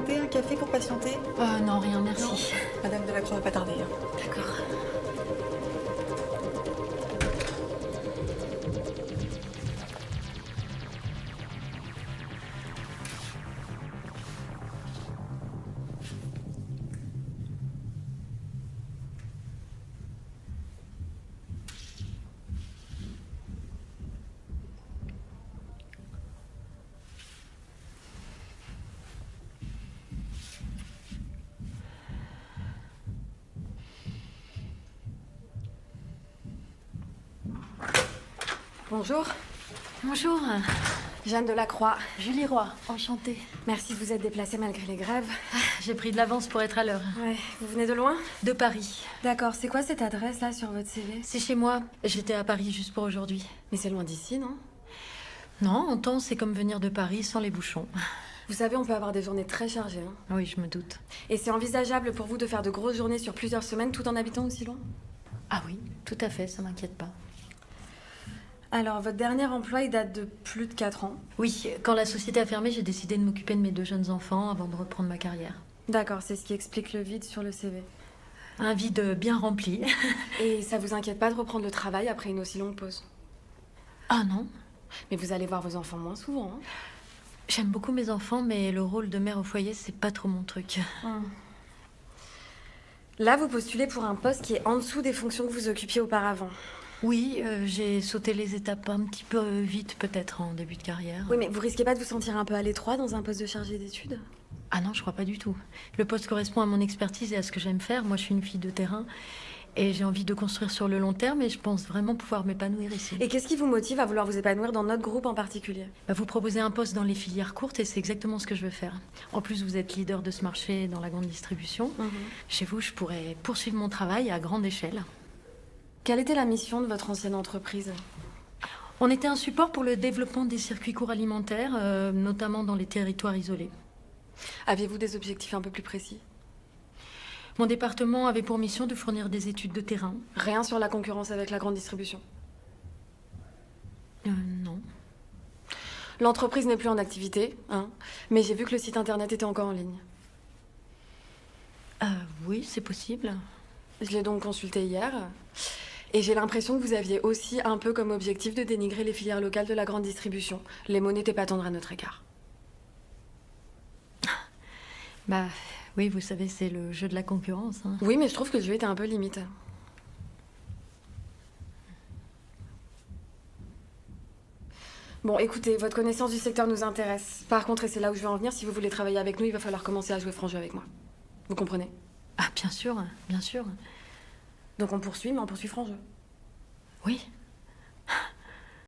thé, un café pour patienter? Non, rien, merci. Non. Madame Delacroix va pas tarder. Hein. D'accord. Bonjour, Bonjour, Jeanne Delacroix. Julie Roy, enchantée. Merci de vous être déplacée malgré les grèves. J'ai pris de l'avance pour être à l'heure. Ouais, vous venez de loin? De Paris. D'accord, c'est quoi cette adresse là sur votre CV? C'est chez moi. J'étais à Paris juste pour aujourd'hui. Mais c'est loin d'ici, non? Non, en temps, c'est comme venir de Paris sans les bouchons. Vous savez, on peut avoir des journées très chargées. Hein. Oui, je me doute. Et c'est envisageable pour vous de faire de grosses journées sur plusieurs semaines tout en habitant aussi loin? Ah oui, tout à fait, ça m'inquiète pas. Alors, votre dernier emploi, il date de plus de 4 ans. Oui, quand la société a fermé, j'ai décidé de m'occuper de mes 2 jeunes enfants avant de reprendre ma carrière. D'accord, c'est ce qui explique le vide sur le CV. Un vide bien rempli. Et ça vous inquiète pas de reprendre le travail après une aussi longue pause? Ah non, Mais vous allez voir vos enfants moins souvent, hein? j'aime beaucoup mes enfants, mais le rôle de mère au foyer, c'est pas trop mon truc. Là, vous postulez pour un poste qui est en dessous des fonctions que vous occupiez auparavant. Oui, j'ai sauté les étapes un petit peu vite peut-être en début de carrière. Oui, mais vous risquez pas de vous sentir un peu à l'étroit dans un poste de chargé d'études? Ah non, je crois pas du tout. Le poste correspond à mon expertise et à ce que j'aime faire. Moi, je suis une fille de terrain et j'ai envie de construire sur le long terme et je pense vraiment pouvoir m'épanouir ici. Et qu'est-ce qui vous motive à vouloir vous épanouir dans notre groupe en particulier? Vous proposez un poste dans les filières courtes et c'est exactement ce que je veux faire. En plus, vous êtes leader de ce marché dans la grande distribution. Chez vous, je pourrais poursuivre mon travail à grande échelle. Quelle était la mission de votre ancienne entreprise? On était un support pour le développement des circuits courts alimentaires, notamment dans les territoires isolés. Aviez-vous des objectifs un peu plus précis? Mon département avait pour mission de fournir des études de terrain. Rien sur la concurrence avec la grande distribution? Non. L'entreprise n'est plus en activité, hein, mais j'ai vu que le site internet était encore en ligne. Oui, c'est possible. Je l'ai donc consulté hier. Et j'ai l'impression que vous aviez aussi un peu comme objectif de dénigrer les filières locales de la grande distribution. Les mots n'étaient pas tendres à notre égard. Oui, vous savez, c'est le jeu de la concurrence. Hein. Oui, mais je trouve que le jeu était un peu limite. Bon, écoutez, votre connaissance du secteur nous intéresse. Par contre, et c'est là où je veux en venir, si vous voulez travailler avec nous, il va falloir commencer à jouer franc jeu avec moi. Vous comprenez? Ah, bien sûr, bien sûr. Donc on poursuit, mais on poursuit franc jeu. Oui,